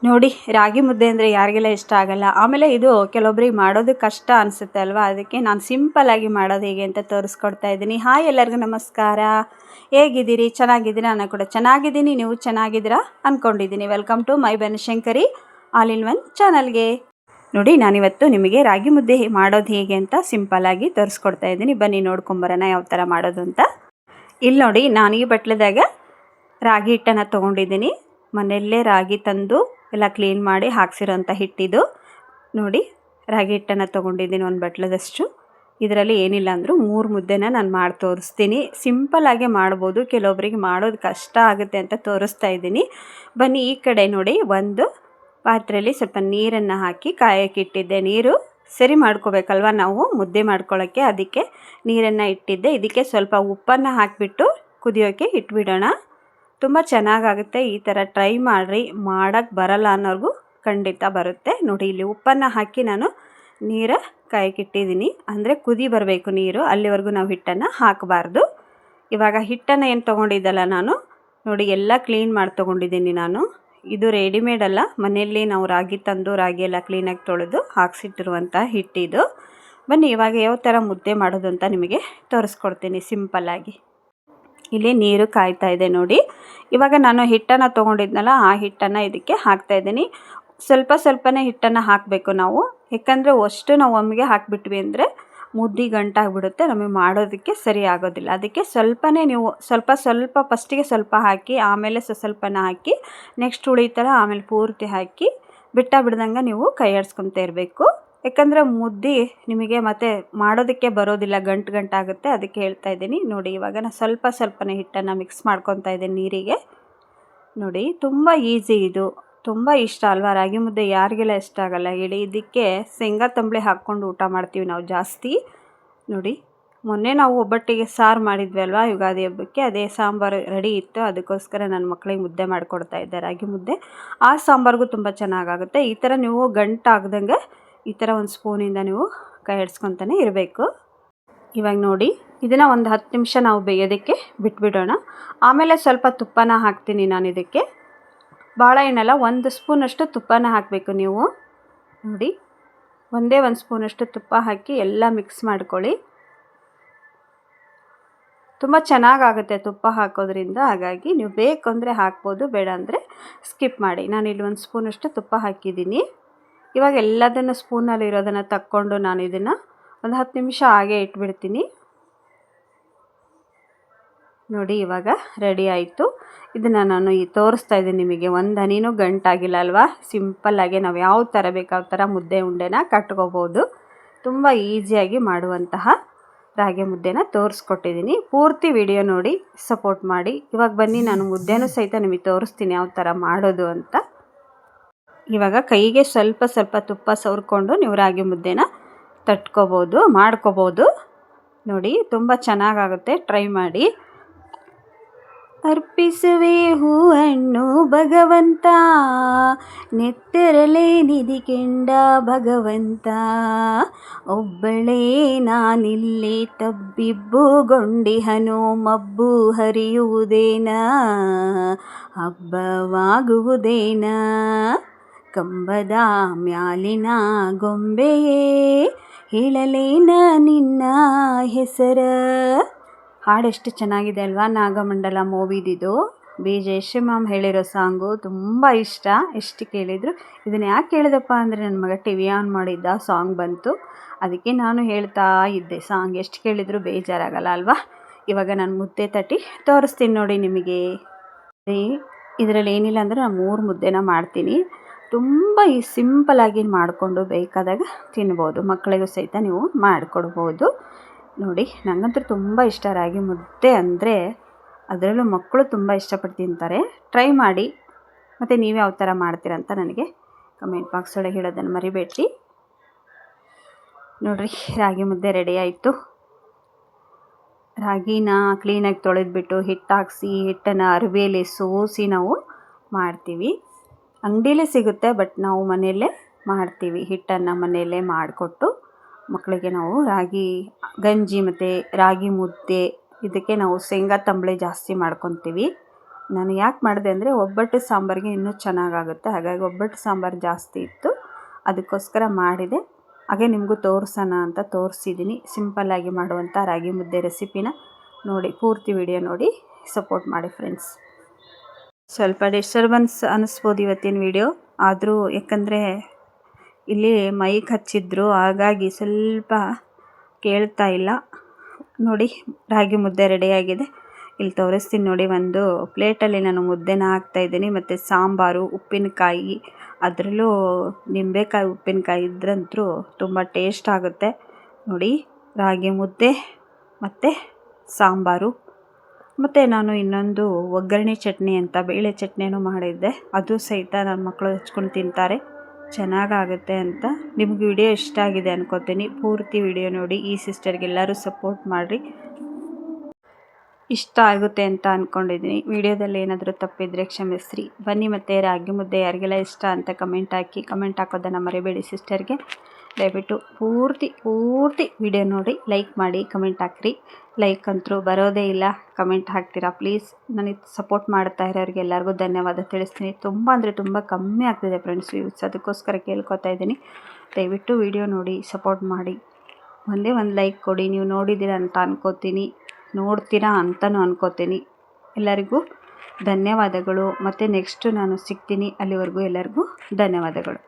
ನೋಡಿ, ರಾಗಿ ಮುದ್ದೆ ಅಂದರೆ ಯಾರಿಗೆಲ್ಲ ಇಷ್ಟ ಆಗಲ್ಲ. ಆಮೇಲೆ ಇದು ಕೆಲವೊಬ್ರಿಗೆ ಮಾಡೋದು ಕಷ್ಟ ಅನಿಸುತ್ತೆ ಅಲ್ವಾ. ಅದಕ್ಕೆ ನಾನು ಸಿಂಪಲ್ಲಾಗಿ ಮಾಡೋದು ಹೇಗೆ ಅಂತ ತೋರಿಸ್ಕೊಡ್ತಾ ಇದ್ದೀನಿ. ಹಾಯ್, ಎಲ್ಲರಿಗೂ ನಮಸ್ಕಾರ. ಹೇಗಿದ್ದೀರಿ? ಚೆನ್ನಾಗಿದ್ದೀರಾ? ನಾನು ಕೂಡ ಚೆನ್ನಾಗಿದ್ದೀನಿ. ನೀವು ಚೆನ್ನಾಗಿದ್ದೀರಾ ಅಂದ್ಕೊಂಡಿದ್ದೀನಿ. Welcome to my Banashankari all in one ಚಾನಲ್ಗೆ. ನೋಡಿ, ನಾನಿವತ್ತು ನಿಮಗೆ ರಾಗಿ ಮುದ್ದೆ ಮಾಡೋದು ಹೇಗೆ ಅಂತ ಸಿಂಪಲ್ಲಾಗಿ ತೋರಿಸ್ಕೊಡ್ತಾ ಇದ್ದೀನಿ. ಬನ್ನಿ ನೋಡ್ಕೊಂಬರೋಣ ಯಾವ ಥರ ಮಾಡೋದು ಅಂತ. ಇಲ್ಲಿ ನೋಡಿ, ನಾನು ಈ ಬಟ್ಲದಾಗ ರಾಗಿ ಹಿಟ್ಟನ್ನು ತೊಗೊಂಡಿದ್ದೀನಿ. ಮನೆಯಲ್ಲೇ ರಾಗಿ ತಂದು ಎಲ್ಲ ಕ್ಲೀನ್ ಮಾಡಿ ಹಾಕ್ಸಿರೋಂಥ ಹಿಟ್ಟಿದು. ನೋಡಿ, ರಾಗಿ ಹಿಟ್ಟನ್ನು ತೊಗೊಂಡಿದ್ದೀನಿ ಒಂದು ಬಟ್ಲದಷ್ಟು. ಇದರಲ್ಲಿ ಏನಿಲ್ಲ ಅಂದರೂ 3 ಮುದ್ದೆನ ನಾನು ಮಾಡಿ ತೋರಿಸ್ತೀನಿ. ಸಿಂಪಲ್ಲಾಗೆ ಮಾಡ್ಬೋದು, ಕೆಲವೊಬ್ಬರಿಗೆ ಮಾಡೋದು ಕಷ್ಟ ಆಗುತ್ತೆ ಅಂತ ತೋರಿಸ್ತಾ ಇದ್ದೀನಿ. ಬನ್ನಿ, ಈ ಕಡೆ ನೋಡಿ, ಒಂದು ಪಾತ್ರೆಯಲ್ಲಿ ಸ್ವಲ್ಪ ನೀರನ್ನು ಹಾಕಿ ಕಾಯಕ್ಕೆ ಇಟ್ಟಿದ್ದೆ. ನೀರು ಸರಿ ಮಾಡ್ಕೋಬೇಕಲ್ವ ನಾವು ಮುದ್ದೆ ಮಾಡ್ಕೊಳ್ಳೋಕ್ಕೆ, ಅದಕ್ಕೆ ನೀರನ್ನು ಇಟ್ಟಿದ್ದೆ. ಇದಕ್ಕೆ ಸ್ವಲ್ಪ ಉಪ್ಪನ್ನು ಹಾಕಿಬಿಟ್ಟು ಕುದಿಯೋಕ್ಕೆ ಇಟ್ಬಿಡೋಣ. ತುಂಬ ಚೆನ್ನಾಗಾಗುತ್ತೆ. ಈ ಥರ ಟ್ರೈ ಮಾಡಿರಿ. ಮಾಡೋಕ್ಕೆ ಬರಲ್ಲ ಅನ್ನೋರ್ಗೂ ಖಂಡಿತ ಬರುತ್ತೆ. ನೋಡಿ, ಇಲ್ಲಿ ಉಪ್ಪನ್ನು ಹಾಕಿ ನಾನು ನೀರು ಕಾಯಕ್ಕಿಟ್ಟಿದ್ದೀನಿ. ಅಂದರೆ ಕುದಿ ಬರಬೇಕು ನೀರು, ಅಲ್ಲಿವರೆಗೂ ನಾವು ಹಿಟ್ಟನ್ನು ಹಾಕಬಾರ್ದು. ಇವಾಗ ಹಿಟ್ಟನ್ನು ಏನು ತೊಗೊಂಡಿದ್ದಲ್ಲ ನಾನು, ನೋಡಿ ಎಲ್ಲ ಕ್ಲೀನ್ ಮಾಡಿ ತೊಗೊಂಡಿದ್ದೀನಿ ನಾನು. ಇದು ರೆಡಿಮೇಡ್ ಅಲ್ಲ, ಮನೆಯಲ್ಲಿ ನಾವು ರಾಗಿ ತಂದು ರಾಗಿ ಎಲ್ಲ ಕ್ಲೀನಾಗಿ ತೊಳೆದು ಹಾಕ್ಸಿಟ್ಟಿರುವಂಥ ಹಿಟ್ಟಿದು. ಬನ್ನಿ, ಇವಾಗ ಯಾವ ಥರ ಮುದ್ದೆ ಮಾಡೋದು ಅಂತ ನಿಮಗೆ ತೋರಿಸ್ಕೊಡ್ತೀನಿ ಸಿಂಪಲ್ಲಾಗಿ. ಇಲ್ಲಿ ನೀರು ಕಾಯ್ತಾ ಇದೆ ನೋಡಿ. ಇವಾಗ ನಾನು ಹಿಟ್ಟನ್ನು ತೊಗೊಂಡಿದ್ನಲ್ಲ, ಆ ಹಿಟ್ಟನ್ನು ಇದಕ್ಕೆ ಹಾಕ್ತಾಯಿದ್ದೀನಿ. ಸ್ವಲ್ಪನೇ ಹಿಟ್ಟನ್ನು ಹಾಕಬೇಕು ನಾವು. ಯಾಕಂದರೆ ಅಷ್ಟು ನಾವು ಒಮ್ಮೆಗೆ ಹಾಕಿಬಿಟ್ವಿ ಅಂದರೆ ಮುದ್ದೆ ಗಂಟಾಗಿಬಿಡುತ್ತೆ, ನಮಗೆ ಮಾಡೋದಕ್ಕೆ ಸರಿ ಆಗೋದಿಲ್ಲ. ಅದಕ್ಕೆ ಸ್ವಲ್ಪನೇ ನೀವು ಸ್ವಲ್ಪ ಫಸ್ಟಿಗೆ ಸ್ವಲ್ಪ ಹಾಕಿ, ಆಮೇಲೆ ಸ್ವಲ್ಪನ ಹಾಕಿ, ನೆಕ್ಸ್ಟ್ ಉಳಿತಲ್ಲ ಆಮೇಲೆ ಪೂರ್ತಿ ಹಾಕಿ ಬಿಡ್ದಂಗೆ ನೀವು ಕೈ ಆಡಿಸ್ಕೊತಾ ಇರಬೇಕು. ಯಾಕಂದರೆ ಮುದ್ದೆ ನಿಮಗೆ ಮತ್ತೆ ಮಾಡೋದಕ್ಕೆ ಬರೋದಿಲ್ಲ, ಗಂಟಾಗುತ್ತೆ. ಅದಕ್ಕೆ ಹೇಳ್ತಾ ಇದ್ದೀನಿ. ನೋಡಿ, ಇವಾಗ ನಾನು ಸ್ವಲ್ಪನೇ ಹಿಟ್ಟನ್ನು ಮಿಕ್ಸ್ ಮಾಡ್ಕೊತಾ ಇದ್ದೀನಿ ನೀರಿಗೆ. ನೋಡಿ, ತುಂಬ ಈಸಿ ಇದು. ತುಂಬ ಇಷ್ಟ ಅಲ್ವಾ ರಾಗಿ ಮುದ್ದೆ, ಯಾರಿಗೆಲ್ಲ ಇಷ್ಟ ಆಗಲ್ಲ ಹೇಳಿ. ಇದಕ್ಕೆ ಶೇಂಗಾ ತಂಬಳಿ ಹಾಕ್ಕೊಂಡು ಊಟ ಮಾಡ್ತೀವಿ ನಾವು ಜಾಸ್ತಿ. ನೋಡಿ, ಮೊನ್ನೆ ನಾವು ಒಬ್ಬಟ್ಟಿಗೆ ಸಾರು ಮಾಡಿದ್ವಿ ಅಲ್ವಾ ಯುಗಾದಿ ಹಬ್ಬಕ್ಕೆ, ಅದೇ ಸಾಂಬಾರು ರೆಡಿ ಇತ್ತು. ಅದಕ್ಕೋಸ್ಕರ ನನ್ನ ಮಕ್ಕಳಿಗೆ ಮುದ್ದೆ ಮಾಡಿಕೊಡ್ತಾ ಇದ್ದೆ ರಾಗಿ ಮುದ್ದೆ. ಆ ಸಾಂಬಾರಿಗೂ ತುಂಬ ಚೆನ್ನಾಗಾಗುತ್ತೆ. ಈ ಥರ ನೀವು ಗಂಟಾಗ್ದಂಗೆ ಈ ಥರ ಒಂದು ಸ್ಪೂನಿಂದ ನೀವು ಕೈ ಆಡಿಸ್ಕೊತಾನೆ ಇರಬೇಕು. ಇವಾಗ ನೋಡಿ, ಇದನ್ನು ಒಂದು 10 ನಿಮಿಷ ನಾವು ಬೇಯೋದಕ್ಕೆ ಬಿಟ್ಬಿಡೋಣ. ಆಮೇಲೆ ಸ್ವಲ್ಪ ತುಪ್ಪನ ಹಾಕ್ತೀನಿ ನಾನು ಇದಕ್ಕೆ. ಭಾಳ ಏನಲ್ಲ, 1 ಸ್ಪೂನಷ್ಟು ತುಪ್ಪನ ಹಾಕಬೇಕು ನೀವು. ನೋಡಿ, ಒಂದೇ 1 ಸ್ಪೂನಷ್ಟು ತುಪ್ಪ ಹಾಕಿ ಎಲ್ಲ ಮಿಕ್ಸ್ ಮಾಡ್ಕೊಳ್ಳಿ. ತುಂಬ ಚೆನ್ನಾಗಾಗುತ್ತೆ ತುಪ್ಪ ಹಾಕೋದ್ರಿಂದ. ಹಾಗಾಗಿ ನೀವು ಬೇಕು ಅಂದರೆ ಹಾಕ್ಬೋದು, ಬೇಡ ಅಂದರೆ ಸ್ಕಿಪ್ ಮಾಡಿ. ನಾನಿಲ್ಲಿ 1 ಸ್ಪೂನಷ್ಟು ತುಪ್ಪ ಹಾಕಿದ್ದೀನಿ. ಇವಾಗ ಎಲ್ಲದನ್ನು ಸ್ಪೂನಲ್ಲಿ ಇರೋದನ್ನು ತಕ್ಕೊಂಡು ನಾನು ಇದನ್ನು ಒಂದು 10 ನಿಮಿಷ ಹಾಗೆ ಇಟ್ಬಿಡ್ತೀನಿ. ನೋಡಿ, ಇವಾಗ ರೆಡಿ ಆಯಿತು. ಇದನ್ನು ನಾನು ತೋರಿಸ್ತಾ ಇದ್ದೀನಿ ನಿಮಗೆ. ಒಂದು ಹನಿನೂ ಗಂಟಾಗಿಲ್ಲ ಅಲ್ವಾ. ಸಿಂಪಲ್ಲಾಗಿ ನಾವು ಯಾವ ಥರ ಬೇಕು ಆ ಥರ ಮುದ್ದೆ ಉಂಡೆನ ಕಟ್ಕೋಬೋದು. ತುಂಬ ಈಸಿಯಾಗಿ ಮಾಡುವಂತಹ ರಾಗಿ ಮುದ್ದೆನ ತೋರಿಸ್ಕೊಟ್ಟಿದ್ದೀನಿ. ಪೂರ್ತಿ ವಿಡಿಯೋ ನೋಡಿ ಸಪೋರ್ಟ್ ಮಾಡಿ. ಇವಾಗ ಬನ್ನಿ, ನಾನು ಮುದ್ದೆನೂ ಸಹಿತ ನಿಮಗೆ ತೋರಿಸ್ತೀನಿ ಯಾವ ಥರ ಮಾಡೋದು ಅಂತ. ಇವಾಗ ಕೈಗೆ ಸ್ವಲ್ಪ ತುಪ್ಪ ಸವರ್ಕೊಂಡು ನೀವು ರಾಗಿ ಮುದ್ದೆನ ಮಾಡ್ಕೋಬೋದು. ನೋಡಿ, ತುಂಬ ಚೆನ್ನಾಗಾಗುತ್ತೆ, ಟ್ರೈ ಮಾಡಿ. ಅರ್ಪಿಸುವೆ ಹೂವನ್ನು ಭಗವಂತ, ನೆತ್ತರಲೇ ನಿಧಿ ಕೆಂಡ ಭಗವಂತ, ಒಬ್ಬಳೇ ನಾನಿಲ್ಲಿ ತಬ್ಬಿಬ್ಬುಗೊಂಡಿಹನು, ಮಬ್ಬು ಹರಿಯುವುದೇನ ಹಬ್ಬವಾಗುವುದೇನ, ಕಂಬದ ಮ್ಯಾಲಿನ ಗೊಂಬೆಯೇ ಹೇಳಲೇನ ನಿನ್ನ ಹೆಸರ. ಹಾಡೆಷ್ಟು ಚೆನ್ನಾಗಿದೆ ಅಲ್ವಾ. ನಾಗಮಂಡಲ ಮೂವಿದಿದು. ಬಿ ಜಯಶ್ರೀ ಹೇಳಿರೋ ಸಾಂಗು ತುಂಬ ಇಷ್ಟ. ಎಷ್ಟು ಕೇಳಿದರು. ಇದನ್ನು ಯಾಕೆ ಕೇಳಿದಪ್ಪ ಅಂದರೆ ನನ್ನ ಮಗ ಟಿವಿ ಆನ್ ಮಾಡಿದ್ದ, ಸಾಂಗ್ ಬಂತು. ಅದಕ್ಕೆ ನಾನು ಹೇಳ್ತಾ ಇದ್ದೆ. ಸಾಂಗ್ ಎಷ್ಟು ಕೇಳಿದರೂ ಬೇಜಾರಾಗಲ್ಲ ಅಲ್ವಾ. ಇವಾಗ ನಾನು ಮುದ್ದೆ ತಟ್ಟಿ ತೋರಿಸ್ತೀನಿ ನೋಡಿ ನಿಮಗೆ. ಇದರಲ್ಲಿ ಏನಿಲ್ಲ ಅಂದರೆ ನಾನು 3 ಮುದ್ದೆನ ಮಾಡ್ತೀನಿ. ತುಂಬ ಸಿಂಪಲ್ಲಾಗಿ ಮಾಡಿಕೊಂಡು ಬೇಕಾದಾಗ ತಿನ್ಬೋದು. ಮಕ್ಕಳಿಗೂ ಸಹಿತ ನೀವು ಮಾಡಿಕೊಡ್ಬೋದು. ನೋಡಿ, ನನಗಂತೂ ತುಂಬ ಇಷ್ಟ ರಾಗಿ ಮುದ್ದೆ ಅಂದರೆ. ಅದರಲ್ಲೂ ಮಕ್ಕಳು ತುಂಬ ಇಷ್ಟಪಟ್ಟು ತಿಂತಾರೆ. ಟ್ರೈ ಮಾಡಿ. ಮತ್ತು ನೀವು ಯಾವ ಥರ ಮಾಡ್ತೀರ ಅಂತ ನನಗೆ ಕಮೆಂಟ್ ಬಾಕ್ಸ್ ಒಳಗೆ ಹೇಳೋದನ್ನು ಮರಿಬೇಡಿ. ನೋಡಿರಿ, ರಾಗಿ ಮುದ್ದೆ ರೆಡಿ ಆಯಿತು. ರಾಗಿನ ಕ್ಲೀನಾಗಿ ತೊಳೆದ್ಬಿಟ್ಟು ಹಿಟ್ಟು ಹಾಕ್ಸಿ, ಹಿಟ್ಟನ್ನು ಅರಿವೆಯಲ್ಲಿ ಸೋಸಿ ನಾವು ಮಾಡ್ತೀವಿ. ಅಂಗಡಿಲೇ ಸಿಗುತ್ತೆ, ಬಟ್ ನಾವು ಮನೆಯಲ್ಲೇ ಮಾಡ್ತೀವಿ. ಹಿಟ್ಟನ್ನು ಮನೆಯಲ್ಲೇ ಮಾಡಿಕೊಟ್ಟು ಮಕ್ಕಳಿಗೆ ನಾವು ರಾಗಿ ಗಂಜಿ ಮತ್ತು ರಾಗಿ ಮುದ್ದೆ ಇದಕ್ಕೆ ನಾವು ಶೇಂಗಾ ತಂಬಳಿ ಜಾಸ್ತಿ ಮಾಡ್ಕೊತೀವಿ. ನಾನು ಯಾಕೆ ಮಾಡಿದೆ ಅಂದರೆ ಒಬ್ಬಟ್ಟು ಸಾಂಬಾರಿಗೆ ಇನ್ನೂ ಚೆನ್ನಾಗಾಗುತ್ತೆ. ಹಾಗಾಗಿ ಒಬ್ಬಟ್ಟು ಸಾಂಬಾರು ಜಾಸ್ತಿ ಇತ್ತು, ಅದಕ್ಕೋಸ್ಕರ ಮಾಡಿದೆ. ಹಾಗೆ ನಿಮಗೂ ತೋರಿಸೋಣ ಅಂತ ತೋರಿಸಿದ್ದೀನಿ. ಸಿಂಪಲ್ಲಾಗಿ ಮಾಡುವಂಥ ರಾಗಿ ಮುದ್ದೆ ರೆಸಿಪಿನ ನೋಡಿ, ಪೂರ್ತಿ ವಿಡಿಯೋ ನೋಡಿ ಸಪೋರ್ಟ್ ಮಾಡಿ ಫ್ರೆಂಡ್ಸ್. ಸ್ವಲ್ಪ ಡಿಸ್ಟರ್ಬೆನ್ಸ್ ಅನ್ನಿಸ್ಬೋದು ಇವತ್ತಿನ ವಿಡಿಯೋ, ಆದರೂ ಯಾಕಂದರೆ ಇಲ್ಲಿ ಮೈಕ್ ಹಚ್ಚಿದ್ರು, ಹಾಗಾಗಿ ಸ್ವಲ್ಪ ಕೇಳ್ತಾ ಇಲ್ಲ. ನೋಡಿ ರಾಗಿ ಮುದ್ದೆ ರೆಡಿಯಾಗಿದೆ. ಇಲ್ಲಿ ತೋರಿಸ್ತೀನಿ ನೋಡಿ. ಒಂದು ಪ್ಲೇಟಲ್ಲಿ ನಾನು ಮುದ್ದೆನ ಹಾಕ್ತಾಯಿದ್ದೀನಿ, ಮತ್ತು ಸಾಂಬಾರು, ಉಪ್ಪಿನಕಾಯಿ, ಅದರಲ್ಲೂ ನಿಂಬೆಕಾಯಿ ಉಪ್ಪಿನಕಾಯಿ ಇದ್ರಂತೂ ತುಂಬ ಟೇಸ್ಟ್ ಆಗುತ್ತೆ. ನೋಡಿ ರಾಗಿ ಮುದ್ದೆ ಮತ್ತು ಸಾಂಬಾರು, ಮತ್ತು ನಾನು ಇನ್ನೊಂದು ಒಗ್ಗರಣೆ ಚಟ್ನಿ ಅಂತ ಬೇಳೆ ಚಟ್ನಿನೂ ಮಾಡಿದ್ದೆ, ಅದು ಸಹಿತ ನನ್ನ ಮಕ್ಕಳು ಹಚ್ಕೊಂಡು ತಿಂತಾರೆ, ಚೆನ್ನಾಗಾಗುತ್ತೆ ಅಂತ. ನಿಮ್ಗೆ ವಿಡಿಯೋ ಇಷ್ಟ ಆಗಿದೆ ಅನ್ಕೋತೀನಿ. ಪೂರ್ತಿ ವಿಡಿಯೋ ನೋಡಿ. ಈ ಸಿಸ್ಟರ್ಗೆಲ್ಲರೂ ಸಪೋರ್ಟ್ ಮಾಡಿರಿ, ಇಷ್ಟ ಆಗುತ್ತೆ ಅಂತ ಅಂದ್ಕೊಂಡಿದ್ದೀನಿ. ವಿಡಿಯೋದಲ್ಲಿ ಏನಾದರೂ ತಪ್ಪಿದರೆ ಕ್ಷಮಿಸ್ರಿ. ಬನ್ನಿ ಮತ್ತು ರಾಗಿ ಮುದ್ದೆ ಯಾರಿಗೆಲ್ಲ ಇಷ್ಟ ಅಂತ ಕಮೆಂಟ್ ಹಾಕಿ. ಕಮೆಂಟ್ ಹಾಕೋದನ್ನು ಮರಿಬೇಡಿ ಸಿಸ್ಟರ್ಗೆ. ದಯವಿಟ್ಟು ಪೂರ್ತಿ ವಿಡಿಯೋ ನೋಡಿ, ಲೈಕ್ ಮಾಡಿ, ಕಮೆಂಟ್ ಹಾಕ್ರಿ. ಲೈಕ್ ಅಂತೂ ಬರೋದೇ ಇಲ್ಲ, ಕಮೆಂಟ್ ಹಾಕ್ತೀರಾ ಪ್ಲೀಸ್. ನನಗೆ ಸಪೋರ್ಟ್ ಮಾಡ್ತಾ ಇರೋರಿಗೆ ಎಲ್ಲರಿಗೂ ಧನ್ಯವಾದ ತಿಳಿಸ್ತೀನಿ. ತುಂಬ ಅಂದರೆ ತುಂಬ ಕಮ್ಮಿ ಆಗ್ತಿದೆ ಫ್ರೆಂಡ್ಸ್ ವ್ಯೂಸ್, ಅದಕ್ಕೋಸ್ಕರ ಕೇಳ್ಕೊತಾ ಇದ್ದೀನಿ. ದಯವಿಟ್ಟು ವಿಡಿಯೋ ನೋಡಿ ಸಪೋರ್ಟ್ ಮಾಡಿ. ಒಂದೇ ಒಂದು ಲೈಕ್ ಕೊಡಿ. ನೀವು ನೋಡಿದ್ದೀರಾ ಅಂತ ಅನ್ಕೋತೀನಿ, ನೋಡ್ತೀರಾ ಅಂತಲೂ ಅನ್ಕೋತೀನಿ. ಎಲ್ಲರಿಗೂ ಧನ್ಯವಾದಗಳು. ಮತ್ತು ನೆಕ್ಸ್ಟು ನಾನು ಸಿಗ್ತೀನಿ. ಅಲ್ಲಿವರೆಗೂ ಎಲ್ಲರಿಗೂ ಧನ್ಯವಾದಗಳು.